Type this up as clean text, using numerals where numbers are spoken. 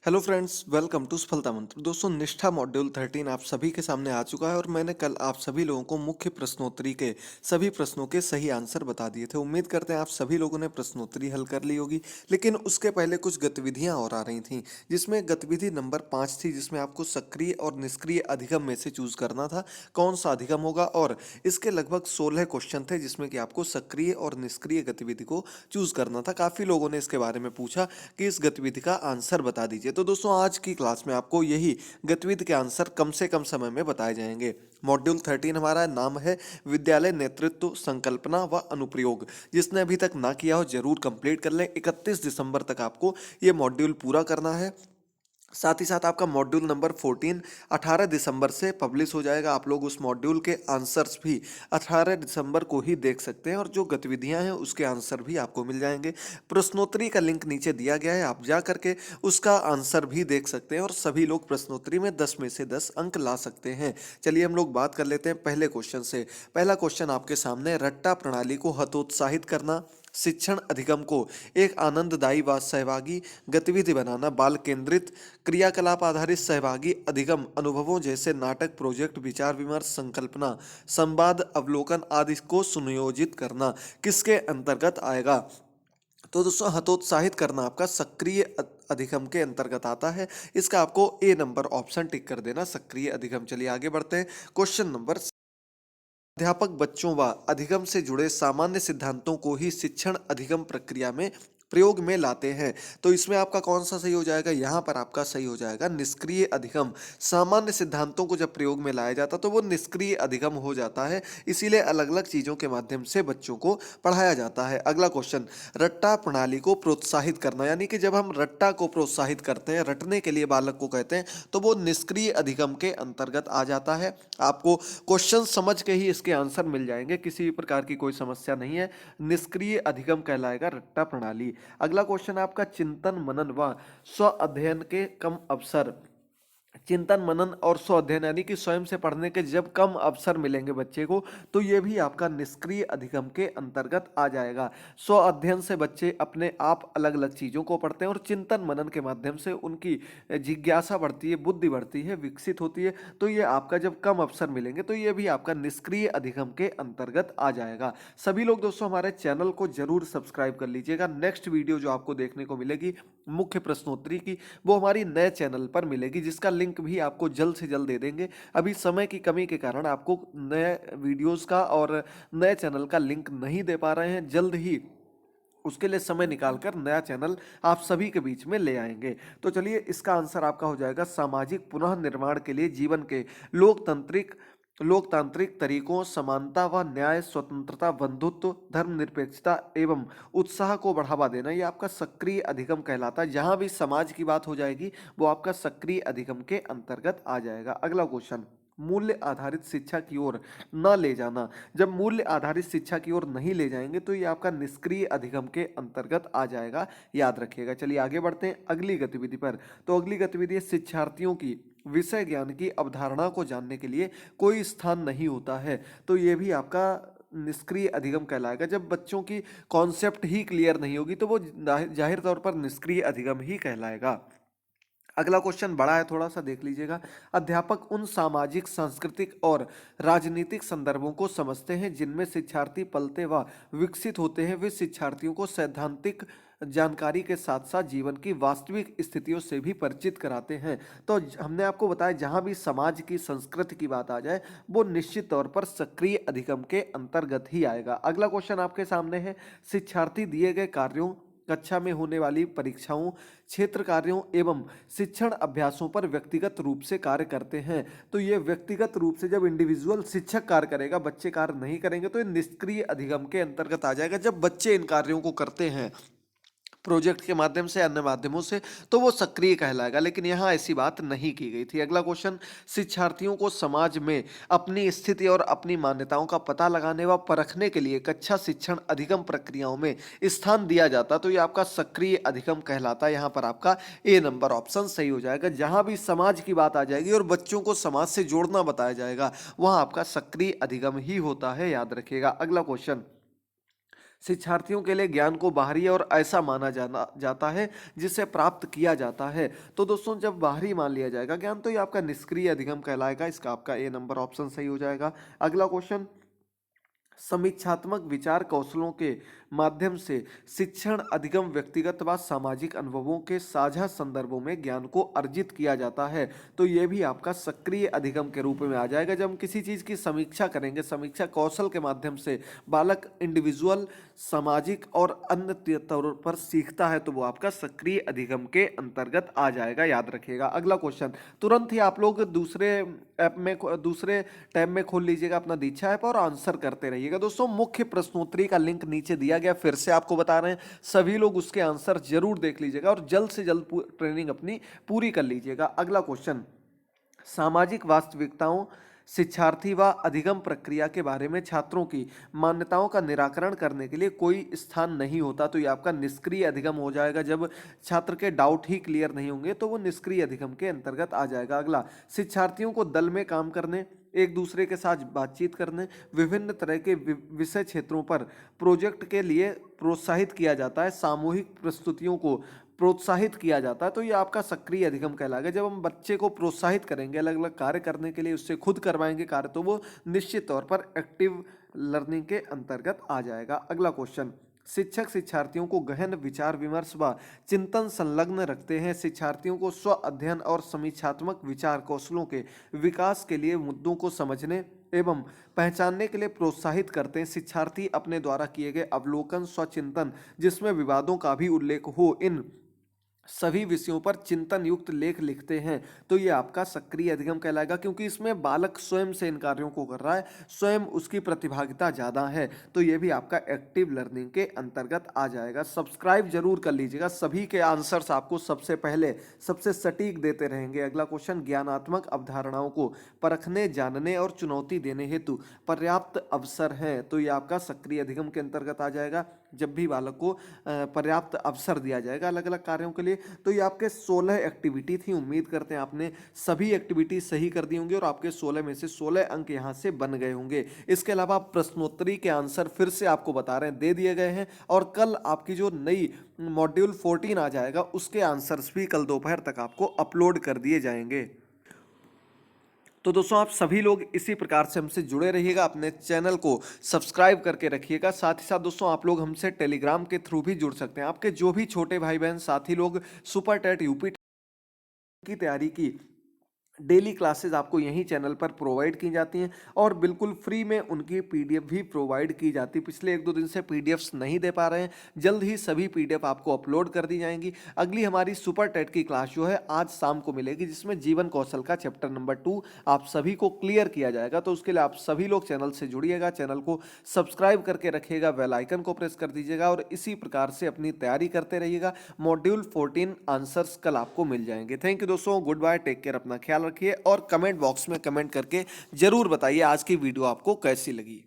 Hello friends, welcome to सफलता मंत्र। दोस्तों, निष्ठा मॉड्यूल 13 आप सभी के सामने आ चुका है और मैंने कल आप सभी लोगों को मुख्य प्रश्नोत्तरी के सभी प्रश्नों के सही आंसर बता दिए थे। उम्मीद करते हैं आप सभी लोगों ने प्रश्नोत्तरी हल कर ली होगी। लेकिन उसके पहले कुछ गतिविधियां और आ रही थीं, जिसमें गतिविधि नंबर 5 थी, जिसमें आपको सक्रिय और निष्क्रिय अधिगम में से चूज करना था कौन सा अधिगम होगा। और इसके लगभग 16 क्वेश्चन थे, जिसमें कि आपको सक्रिय और निष्क्रिय गतिविधि को चूज करना था। काफी लोगों ने इसके बारे में पूछा कि इस गतिविधि का आंसर बता दीजिए। तो दोस्तों, आज की क्लास में आपको यही गतिविधि के आंसर कम से कम समय में बताए जाएंगे। मॉड्यूल 13 हमारा नाम है विद्यालय नेतृत्व, संकल्पना व अनुप्रयोग। जिसने अभी तक ना किया हो जरूर कंप्लीट कर लें। 31 दिसंबर तक आपको ये मॉड्यूल पूरा करना है। साथ ही साथ आपका मॉड्यूल नंबर 14 18 दिसंबर से पब्लिश हो जाएगा। आप लोग उस मॉड्यूल के आंसर्स भी 18 दिसंबर को ही देख सकते हैं और जो गतिविधियां हैं उसके आंसर भी आपको मिल जाएंगे। प्रश्नोत्तरी का लिंक नीचे दिया गया है, आप जा करके उसका आंसर भी देख सकते हैं और सभी लोग प्रश्नोत्तरी में 10 में से 10 अंक ला सकते हैं। चलिए हम लोग बात कर लेते हैं पहले क्वेश्चन से। पहला क्वेश्चन आपके सामने, रट्टा प्रणाली को हतोत्साहित करना, शिक्षण अधिगम को एक आनंददायी व सहभागी गतिविधि बनाना, बाल केंद्रित क्रियाकलाप आधारित सहभागी अधिगम अनुभवों जैसे नाटक, प्रोजेक्ट, विचार विमर्श, संकल्पना, संवाद, अवलोकन आदि को सुनियोजित करना किसके अंतर्गत आएगा। तो दोस्तों, हतोत्साहित करना आपका सक्रिय अधिगम के अंतर्गत आता है। इसका आपको ए नंबर ऑप्शन टिक कर देना, सक्रिय अधिगम। चलिए आगे बढ़ते हैं। क्वेश्चन नंबर, अध्यापक बच्चों व अधिगम से जुड़े सामान्य सिद्धांतों को ही शिक्षण अधिगम प्रक्रिया में प्रयोग में लाते हैं। तो इसमें आपका कौन सा सही हो जाएगा? यहाँ पर आपका सही हो जाएगा निष्क्रिय अधिगम। सामान्य सिद्धांतों को जब प्रयोग में लाया जाता तो वो निष्क्रिय अधिगम हो जाता है। इसीलिए अलग अलग चीजों के माध्यम से बच्चों को पढ़ाया जाता है। अगला क्वेश्चन, रट्टा प्रणाली को प्रोत्साहित करना, यानी कि जब हम रट्टा को प्रोत्साहित करते हैं, रटने के लिए बालक को कहते हैं, तो वो निष्क्रिय अधिगम के अंतर्गत आ जाता है। आपको क्वेश्चन समझ के ही इसके आंसर मिल जाएंगे, किसी भी प्रकार की कोई समस्या नहीं है। निष्क्रिय अधिगम कहलाएगा रट्टा प्रणाली। अगला क्वेश्चन आपका, चिंतन मनन व स्व अध्ययन के कम अवसर। चिंतन मनन और स्व अध्ययन यानी कि स्वयं से पढ़ने के जब कम अवसर मिलेंगे बच्चे को, तो ये भी आपका निष्क्रिय अधिगम के अंतर्गत आ जाएगा। स्व अध्ययन से बच्चे अपने आप अलग अलग चीजों को पढ़ते हैं और चिंतन मनन के माध्यम से उनकी जिज्ञासा बढ़ती है, बुद्धि बढ़ती है, विकसित होती है। तो ये आपका जब कम अवसर मिलेंगे तो ये भी आपका निष्क्रिय अधिगम के अंतर्गत आ जाएगा। सभी लोग दोस्तों हमारे चैनल को जरूर सब्सक्राइब कर लीजिएगा। नेक्स्ट वीडियो जो आपको देखने को मिलेगी मुख्य प्रश्नोत्तरी की, वो हमारी नए चैनल पर मिलेगी, जिसका लिंक भी आपको जल्द से जल्द दे देंगे। अभी समय की कमी के कारण आपको नए वीडियोस का और नए चैनल का लिंक नहीं दे पा रहे हैं। जल्द ही उसके लिए समय निकालकर नया चैनल आप सभी के बीच में ले आएंगे। तो चलिए, इसका आंसर आपका हो जाएगा सामाजिक पुनः निर्माण के लिए जीवन के लोकतांत्रिक लोकतांत्रिक तरीकों, समानता व न्याय, स्वतंत्रता, बंधुत्व, धर्मनिरपेक्षता एवं उत्साह को बढ़ावा देना, ये आपका सक्रिय अधिगम कहलाता है। जहां भी समाज की बात हो जाएगी वो आपका सक्रिय अधिगम के अंतर्गत आ जाएगा। अगला क्वेश्चन, मूल्य आधारित शिक्षा की ओर न ले जाना। जब मूल्य आधारित शिक्षा की ओर नहीं ले जाएंगे तो ये आपका निष्क्रिय अधिगम के अंतर्गत आ जाएगा, याद रखिएगा। चलिए आगे बढ़ते हैं अगली गतिविधि पर। तो अगली गतिविधि है, शिक्षार्थियों की विषय ज्ञान की अवधारणा को जानने के लिए कोई स्थान नहीं होता है। तो ये भी आपका निष्क्रिय अधिगम कहलाएगा। जब बच्चों की कॉन्सेप्ट ही क्लियर नहीं होगी तो वो जाहिर तौर पर निष्क्रिय अधिगम ही कहलाएगा। अगला क्वेश्चन बड़ा है, थोड़ा सा देख लीजिएगा। अध्यापक उन सामाजिक, सांस्कृतिक और राजनीतिक संदर्भों को समझते हैं जिनमें शिक्षार्थी पलते व विकसित होते हैं। वे शिक्षार्थियों को सैद्धांतिक जानकारी के साथ साथ जीवन की वास्तविक स्थितियों से भी परिचित कराते हैं। तो हमने आपको बताया, जहां भी समाज की, संस्कृति की बात आ जाए वो निश्चित तौर पर सक्रिय अधिगम के अंतर्गत ही आएगा। अगला क्वेश्चन आपके सामने है, शिक्षार्थी दिए गए कार्यों, कक्षा में होने वाली परीक्षाओं, क्षेत्र कार्यों एवं शिक्षण अभ्यासों पर व्यक्तिगत रूप से कार्य करते हैं। तो ये व्यक्तिगत रूप से जब इंडिविजुअल शिक्षक कार्य करेगा, बच्चे कार्य नहीं करेंगे, तो ये निष्क्रिय अधिगम के अंतर्गत आ जाएगा। जब बच्चे इन कार्यों को करते हैं प्रोजेक्ट के माध्यम से, अन्य माध्यमों से, तो वो सक्रिय कहलाएगा। लेकिन यहाँ ऐसी बात नहीं की गई थी। अगला क्वेश्चन, शिक्षार्थियों को समाज में अपनी स्थिति और अपनी मान्यताओं का पता लगाने व परखने के लिए कक्षा शिक्षण अधिगम प्रक्रियाओं में स्थान दिया जाता, तो ये आपका सक्रिय अधिगम कहलाता है। यहाँ पर आपका ए नंबर ऑप्शन सही हो जाएगा। जहां भी समाज की बात आ जाएगी और बच्चों को समाज से जोड़ना बताया जाएगा, वहां आपका सक्रिय अधिगम ही होता है, याद रखिएगा। अगला क्वेश्चन, शिक्षार्थियों के लिए ज्ञान को बाहरी और ऐसा माना जाना जाता है जिसे प्राप्त किया जाता है। तो दोस्तों जब बाहरी मान लिया जाएगा ज्ञान तो ये आपका निष्क्रिय अधिगम कहलाएगा। इसका आपका ए नंबर ऑप्शन सही हो जाएगा। अगला क्वेश्चन, समीक्षात्मक विचार कौशलों के माध्यम से शिक्षण अधिगम व्यक्तिगत व सामाजिक अनुभवों के साझा संदर्भों में ज्ञान को अर्जित किया जाता है। तो ये भी आपका सक्रिय अधिगम के रूप में आ जाएगा। जब हम किसी चीज़ की समीक्षा करेंगे, समीक्षा कौशल के माध्यम से बालक इंडिविजुअल, सामाजिक और अन्य तौर पर सीखता है तो वो आपका सक्रिय अधिगम के अंतर्गत आ जाएगा, याद रखिएगा। अगला क्वेश्चन, तुरंत ही आप लोग दूसरे ऐप में दूसरे टैब में खोल लीजिएगा अपना दीक्षा ऐप और आंसर करते रहिएगा। दोस्तों मुख्य प्रश्नोत्तरी का लिंक नीचे दिया गया, फिर से आपको बता रहे हैं, सभी लोग उसके आंसर जरूर देख लीजिएगा और जल्द से जल्द ट्रेनिंग अपनी पूरी कर लीजिएगा। अगला क्वेश्चन, सामाजिक वास्तविकताओं, शिक्षार्थी व अधिगम प्रक्रिया के बारे में छात्रों की मान्यताओं का निराकरण करने के लिए कोई स्थान नहीं होता। तो ये आपका निष्क्रिय अधिगम हो जाएगा। जब छात्र के डाउट ही क्लियर नहीं होंगे तो वो निष्क्रिय अधिगम के अंतर्गत आ जाएगा। अगला, शिक्षार्थियों को दल में काम करने, एक दूसरे के साथ बातचीत करने, विभिन्न तरह के विषय क्षेत्रों पर प्रोजेक्ट के लिए प्रोत्साहित किया जाता है, सामूहिक प्रस्तुतियों को प्रोत्साहित किया जाता है। तो ये आपका सक्रिय अधिगम कहलाएगा। जब हम बच्चे को प्रोत्साहित करेंगे अलग अलग कार्य करने के लिए, उससे खुद करवाएंगे कार्य, तो वो निश्चित तौर पर एक्टिव लर्निंग के अंतर्गत आ जाएगा। अगला क्वेश्चन, शिक्षक शिक्षार्थियों को गहन विचार विमर्श व चिंतन संलग्न रखते हैं, शिक्षार्थियों को स्व अध्ययन और समीक्षात्मक विचार कौशलों के विकास के लिए मुद्दों को समझने एवं पहचानने के लिए प्रोत्साहित करते हैं। शिक्षार्थी अपने द्वारा किए गए अवलोकन, स्वचिंतन जिसमें विवादों का भी उल्लेख हो, इन सभी विषयों पर चिंतन युक्त लेख लिखते हैं। तो ये आपका सक्रिय अधिगम कहलाएगा, क्योंकि इसमें बालक स्वयं से इन कार्यों को कर रहा है, स्वयं उसकी प्रतिभागिता ज़्यादा है। तो ये भी आपका एक्टिव लर्निंग के अंतर्गत आ जाएगा। सब्सक्राइब जरूर कर लीजिएगा, सभी के आंसर्स आपको सबसे पहले सबसे सटीक देते रहेंगे। अगला क्वेश्चन, ज्ञानात्मक अवधारणाओं को परखने, जानने और चुनौती देने हेतु पर्याप्त अवसर हैं। तो ये आपका सक्रिय अधिगम के अंतर्गत आ जाएगा। जब भी बालक को पर्याप्त अवसर दिया जाएगा अलग अलग कार्यों के लिए। तो ये आपके 16 एक्टिविटी थी। उम्मीद करते हैं आपने सभी एक्टिविटी सही कर दी होंगी और आपके 16 में से 16 अंक यहाँ से बन गए होंगे। इसके अलावा प्रश्नोत्तरी के आंसर फिर से आपको बता रहे हैं दे दिए गए हैं, और कल आपकी जो नई मॉड्यूल 14 आ जाएगा उसके आंसर्स भी कल दोपहर तक आपको अपलोड कर दिए जाएंगे। तो दोस्तों आप सभी लोग इसी प्रकार से हमसे जुड़े रहिएगा, अपने चैनल को सब्सक्राइब करके रखिएगा। साथ ही साथ दोस्तों आप लोग हमसे टेलीग्राम के थ्रू भी जुड़ सकते हैं। आपके जो भी छोटे भाई बहन साथी लोग सुपर टेट यूपी की तैयारी की डेली क्लासेस आपको यहीं चैनल पर प्रोवाइड की जाती हैं और बिल्कुल फ्री में उनकी पीडीएफ भी प्रोवाइड की जाती है। पिछले 1-2 दिन से पीडीएफ्स नहीं दे पा रहे हैं, जल्द ही सभी पीडीएफ आपको अपलोड कर दी जाएंगी। अगली हमारी सुपर टेट की क्लास जो है आज शाम को मिलेगी, जिसमें जीवन कौशल का चैप्टर नंबर 2 आप सभी को क्लियर किया जाएगा। तो उसके लिए आप सभी लोग चैनल से जुड़िएगा, चैनल को सब्सक्राइब करके रखिएगा, बेल आइकन को प्रेस कर दीजिएगा और इसी प्रकार से अपनी तैयारी करते रहिएगा। मॉड्यूल 14 आंसर्स कल आपको मिल जाएंगे। थैंक यू दोस्तों, गुड बाय, टेक केयर, अपना ख्याल रखिए और कमेंट बॉक्स में कमेंट करके जरूर बताइए आज की वीडियो आपको कैसी लगी।